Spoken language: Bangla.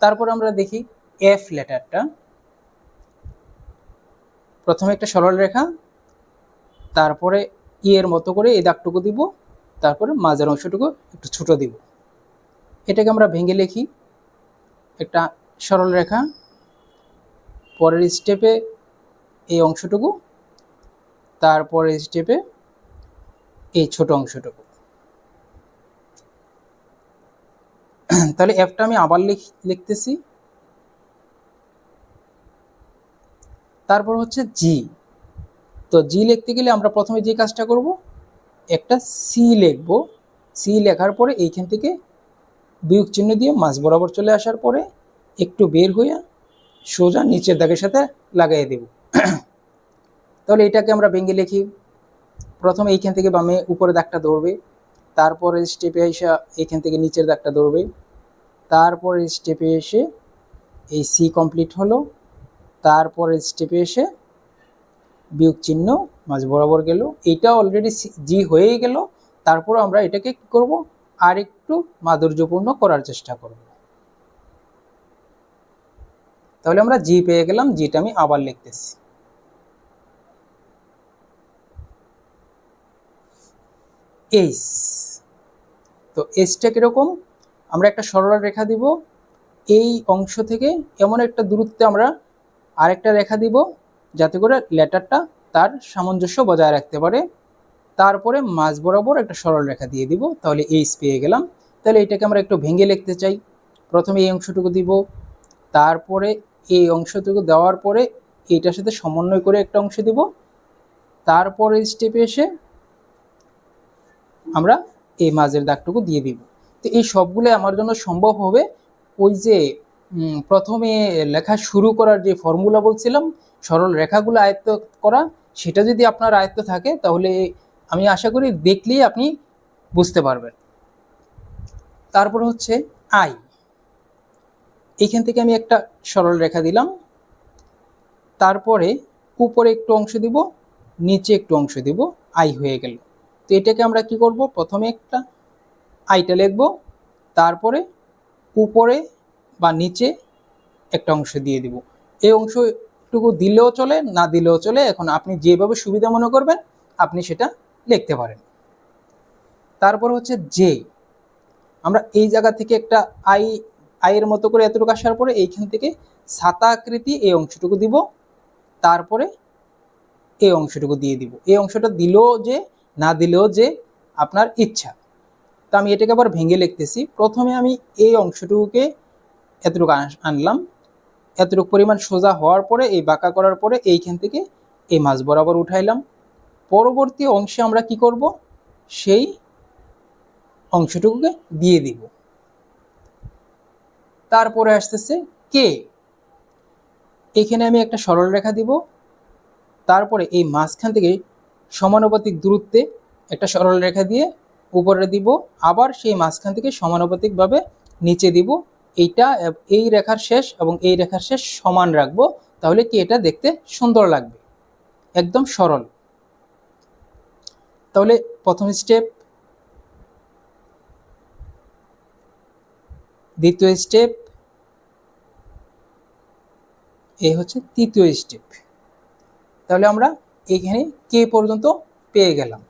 তারপর আমরা দেখি এফ লেটারটা, প্রথমে একটা সরল রেখা, তারপরে ই এর মতো করে এই দাগটুকু দিব, তারপরে মাঝের অংশটুকু একটু ছোট দিব। এটাকে আমরা ভেঙে লিখি, একটা সরল রেখা, পরের স্টেপে এই অংশটুকু, তারপরের স্টেপে এই ছোট অংশটুকু। তাহলে এফটা আমি আবার লিখতেছি। তারপর হচ্ছে জি। তো জি লিখতে গেলে আমরা প্রথমে যে কাজটা করব, একটা সি লিখব। সি লেখার পরে এইখান থেকে বিয়োগ চিহ্ন দিয়ে মাঝ বরাবর চলে আসার পরে একটু বের হয়ে সোজা নিচের দাগের সাথে লাগাই দেব। তাহলে এটাকে আমরা ভেঙে লিখি, প্রথমে এইখান থেকে বামে উপরে দাগটা ধরবে, তারপরে স্টেপে এসে এইখান থেকে নিচের দাগটা ধরবে, তারপরে স্টেপে এসে এই সি কমপ্লিট হলো, তারপরে স্টেপে এসে বিয়োগ চিহ্ন মাঝ বরাবর গেল, এইটা অলরেডি জি হয়েই গেল। তারপর আমরা এটাকে কি করব, আর একটু মাধুর্যপূর্ণ করার চেষ্টা করব। তাহলে আমরা জি পেয়ে গেলাম, জিটা আমি আবার লিখতেছি। এইচ। তো এইচটা কিরকম, আমরা একটা সরল রেখা দিব, এই অংশ থেকে এমন একটা দূরত্বে আমরা আরেকটা রেখা দিব যাতে করে লেটারটা তার সামঞ্জস্য বজায় রাখতে পারে। তারপরে মাঝ বরাবর একটা সরল রেখা দিয়ে দিব, তাহলে এইচ পেয়ে গেলাম। তাহলে এটাকে আমরা একটু ভেঙে লিখতে চাই, প্রথমে এই অংশটুকু দিব, তারপরে এই অংশটুকু দেওয়ার পরে এইটার সাথে সমন্বয় করে একটা অংশ দিব, তারপরে স্টেপে এসে আমরা এই মাঝের দাগটুকু দিয়ে দিব। তো এই সবগুলো আমার জন্য সম্ভব হবে ওই যে প্রথমে লেখা শুরু করার যে ফর্মুলা বলছিলাম, সরল রেখাগুলো আয়ত্ত করা, সেটা যদি আপনার আয়ত্ত থাকে তাহলে আমি আশা করি দেখলেই আপনি বুঝতে পারবেন। তারপর হচ্ছে আই। এইখান থেকে আমি একটা সরল রেখা দিলাম, তারপরে উপরে একটু অংশ দিব, নিচে একটু অংশ দিব, আই হয়ে গেল। তো এটাকে আমরা কি করব, প্রথমে একটা আইটা লিখব, তারপরে উপরে বা নিচে একটা অংশ দিয়ে দিব। এই অংশটুকু দিলেও চলে, না দিলেও চলে, এখন আপনি যেভাবে সুবিধা মনে করবেন আপনি সেটা লিখতে পারেন। তারপর হচ্ছে জে। আমরা এই জায়গা থেকে একটা আইয়ের মতো করে এতটুকু আসার পরে এইখান থেকে ছাতা আকৃতি এই অংশটুকু দিব, তারপরে এই অংশটুকু দিয়ে দিব। এই অংশটা দিলেও যে, না দিলেও যে, আপনার ইচ্ছা। তো আমি এটাকে আবার ভেঙে লিখতেছি, প্রথমে আমি এই অংশটুকুকে এতটুকু আনলাম, এতটুকু পরিমাণ সোজা হওয়ার পরে এই বাঁকা করার পরে এইখান থেকে এই মাঝ বরাবর উঠাইলাম। পরবর্তী অংশে আমরা কি করব, সেই অংশটুকুকে দিয়ে দিব। তারপরে আসতেছে কে। এখানে আমি একটা সরল রেখা দিব, তারপরে এই মাঝখান থেকে সমানুপাতিক দূরত্বে একটা সরল রেখা দিয়ে উপরে দিব, আবার সেই মাঝখান থেকে সমানুপাতিকভাবে নিচে দিব। এইটা এই রেখার শেষ এবং এই রেখার শেষ সমান রাখবো, তাহলে কি এটা দেখতে সুন্দর লাগবে, একদম সরল। তাহলে প্রথম স্টেপ, দ্বিতীয় স্টেপ, এই হচ্ছে তৃতীয় স্টেপ। তাহলে আমরা এখানে কে পর্যন্ত পেয়ে গেলাম।